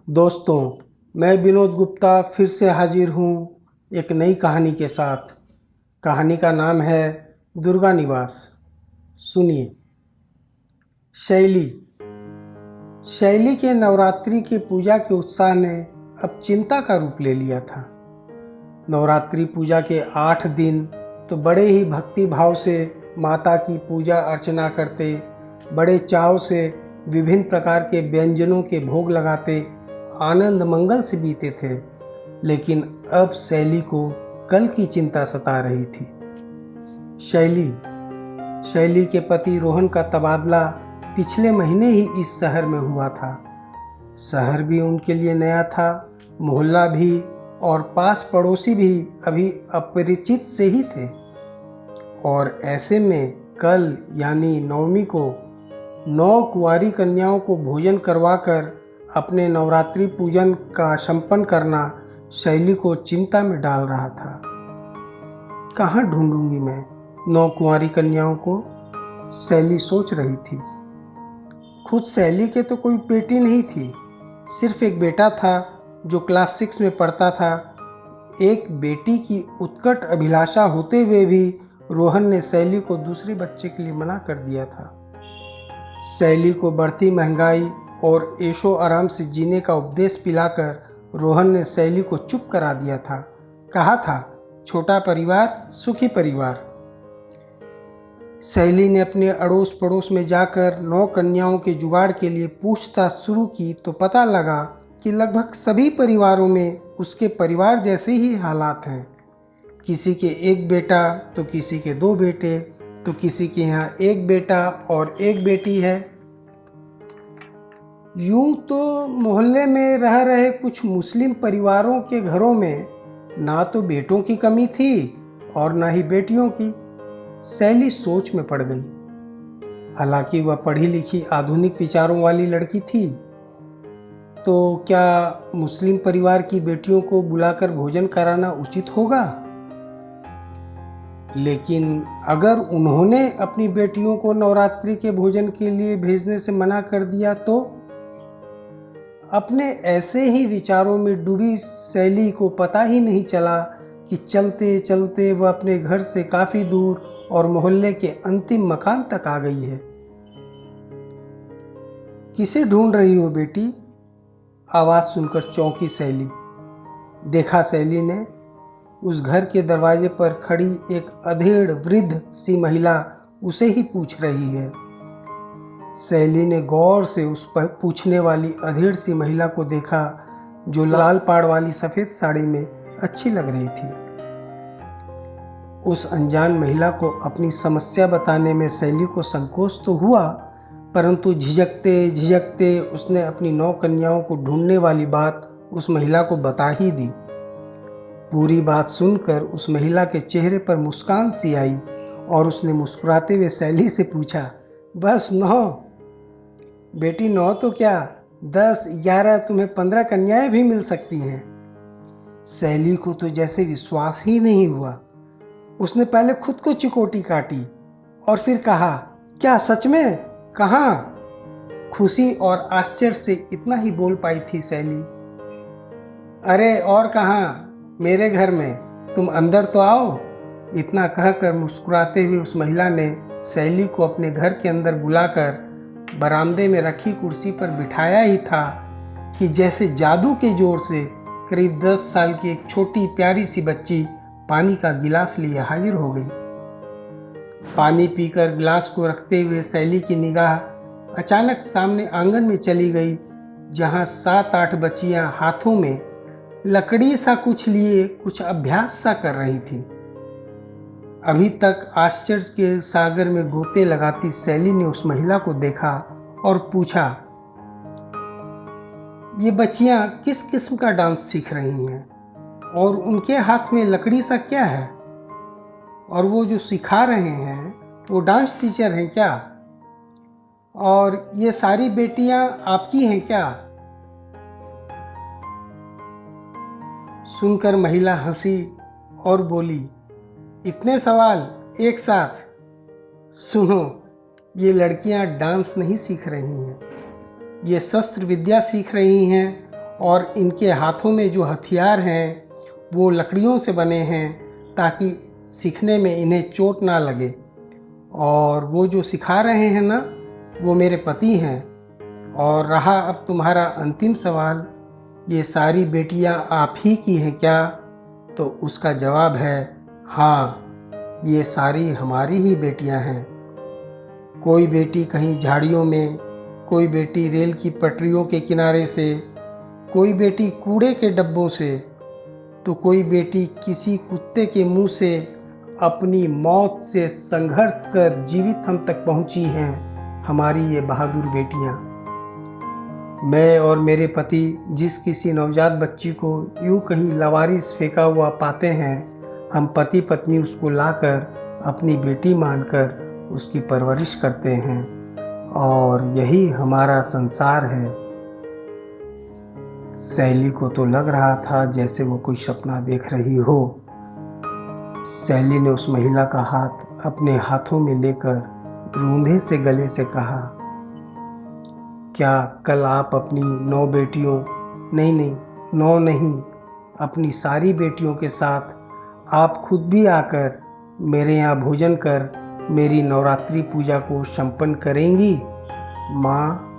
दोस्तों, मैं विनोद गुप्ता फिर से हाजिर हूँ एक नई कहानी के साथ। कहानी का नाम है दुर्गा निवास। सुनिए। शैली के नवरात्रि की पूजा के उत्साह ने अब चिंता का रूप ले लिया था। नवरात्रि पूजा के 8 दिन तो बड़े ही भक्ति भाव से माता की पूजा अर्चना करते, बड़े चाव से विभिन्न प्रकार के व्यंजनों के भोग लगाते आनंद मंगल से बीते थे। लेकिन अब शैली को कल की चिंता सता रही थी। शैली के पति रोहन का तबादला पिछले महीने ही इस शहर में हुआ था। शहर भी उनके लिए नया था, मोहल्ला भी और पास पड़ोसी भी अभी अपरिचित से ही थे। और ऐसे में कल यानी नवमी को 9 कुंवारी कन्याओं को भोजन करवाकर अपने नवरात्रि पूजन का संपन्न करना शैली को चिंता में डाल रहा था। कहाँ ढूंढूंगी मैं 9 कुंवारी कन्याओं को, शैली सोच रही थी। खुद शैली के तो कोई बेटी नहीं थी, सिर्फ एक बेटा था जो क्लास 6 में पढ़ता था। एक बेटी की उत्कट अभिलाषा होते हुए भी रोहन ने शैली को दूसरे बच्चे के लिए मना कर दिया था। शैली को बढ़ती महंगाई और ऐशो आराम से जीने का उपदेश पिलाकर रोहन ने शैली को चुप करा दिया था। कहा था, छोटा परिवार सुखी परिवार। शैली ने अपने अड़ोस पड़ोस में जाकर 9 कन्याओं के जुगाड़ के लिए पूछताछ शुरू की तो पता लगा कि लगभग सभी परिवारों में उसके परिवार जैसे ही हालात हैं। किसी के एक बेटा तो किसी के 2 बेटे, तो किसी के यहाँ एक बेटा और एक बेटी है। यूं तो मोहल्ले में रह रहे कुछ मुस्लिम परिवारों के घरों में ना तो बेटों की कमी थी और ना ही बेटियों की। शैली सोच में पड़ गई। हालांकि वह पढ़ी लिखी आधुनिक विचारों वाली लड़की थी, तो क्या मुस्लिम परिवार की बेटियों को बुलाकर भोजन कराना उचित होगा? लेकिन अगर उन्होंने अपनी बेटियों को नवरात्रि के भोजन के लिए भेजने से मना कर दिया तो? अपने ऐसे ही विचारों में डूबी शैली को पता ही नहीं चला कि चलते चलते वह अपने घर से काफ़ी दूर और मोहल्ले के अंतिम मकान तक आ गई है। किसे ढूंढ रही हो बेटी? आवाज़ सुनकर चौंकी शैली। देखा शैली ने, उस घर के दरवाजे पर खड़ी एक अधेड़ वृद्ध सी महिला उसे ही पूछ रही है। शैली ने गौर से उस पर पूछने वाली अधेड़ सी महिला को देखा, जो लाल पाड़ वाली सफ़ेद साड़ी में अच्छी लग रही थी। उस अनजान महिला को अपनी समस्या बताने में शैली को संकोच तो हुआ, परंतु झिझकते झिझकते उसने अपनी 9 कन्याओं को ढूंढने वाली बात उस महिला को बता ही दी। पूरी बात सुनकर उस महिला के चेहरे पर मुस्कान सी आई और उसने मुस्कुराते हुए शैली से पूछा, बस 9? बेटी 9 तो क्या, 10, 11, तुम्हें 15 कन्याएं भी मिल सकती हैं। शैली को तो जैसे विश्वास ही नहीं हुआ। उसने पहले खुद को चिकोटी काटी और फिर कहा, क्या सच में? कहाँ? खुशी और आश्चर्य से इतना ही बोल पाई थी शैली। अरे और कहाँ, मेरे घर में, तुम अंदर तो आओ। इतना कहकर मुस्कुराते हुए उस महिला ने शैली को अपने घर के अंदर बुलाकर बरामदे में रखी कुर्सी पर बिठाया ही था कि जैसे जादू के जोर से करीब 10 साल की एक छोटी प्यारी सी बच्ची पानी का गिलास लिए हाजिर हो गई। पानी पीकर गिलास को रखते हुए शैली की निगाह अचानक सामने आंगन में चली गई, जहां 7-8 बच्चियां हाथों में लकड़ी सा कुछ लिए कुछ अभ्यास सा कर रही थी। अभी तक आश्चर्य के सागर में गोते लगाती शैली ने उस महिला को देखा और पूछा, ये बच्चियां किस किस्म का डांस सीख रही हैं और उनके हाथ में लकड़ी सा क्या है? और वो जो सिखा रहे हैं वो डांस टीचर हैं क्या? और ये सारी बेटियां आपकी हैं क्या? सुनकर महिला हंसी और बोली, इतने सवाल एक साथ? सुनो, ये लड़कियां डांस नहीं सीख रही हैं, ये शस्त्र विद्या सीख रही हैं और इनके हाथों में जो हथियार हैं वो लकड़ियों से बने हैं ताकि सीखने में इन्हें चोट ना लगे। और वो जो सिखा रहे हैं ना, वो मेरे पति हैं। और रहा अब तुम्हारा अंतिम सवाल, ये सारी बेटियां आप ही की हैं क्या? तो उसका जवाब है हाँ, ये सारी हमारी ही बेटियां हैं। कोई बेटी कहीं झाड़ियों में, कोई बेटी रेल की पटरियों के किनारे से, कोई बेटी कूड़े के डब्बों से, तो कोई बेटी किसी कुत्ते के मुंह से अपनी मौत से संघर्ष कर जीवित हम तक पहुंची हैं, हमारी ये बहादुर बेटियां। मैं और मेरे पति जिस किसी नवजात बच्ची को यूं कहीं लावारिस फेंका हुआ पाते हैं, हम पति पत्नी उसको लाकर अपनी बेटी मानकर उसकी परवरिश करते हैं, और यही हमारा संसार है। सैली को तो लग रहा था जैसे वो कोई सपना देख रही हो। सैली ने उस महिला का हाथ अपने हाथों में लेकर रूंधे से गले से कहा, क्या कल आप अपनी 9 बेटियों, नहीं 9 नहीं, अपनी सारी बेटियों के साथ आप खुद भी आकर मेरे यहाँ भोजन कर मेरी नवरात्रि पूजा को संपन्न करेंगी? माँ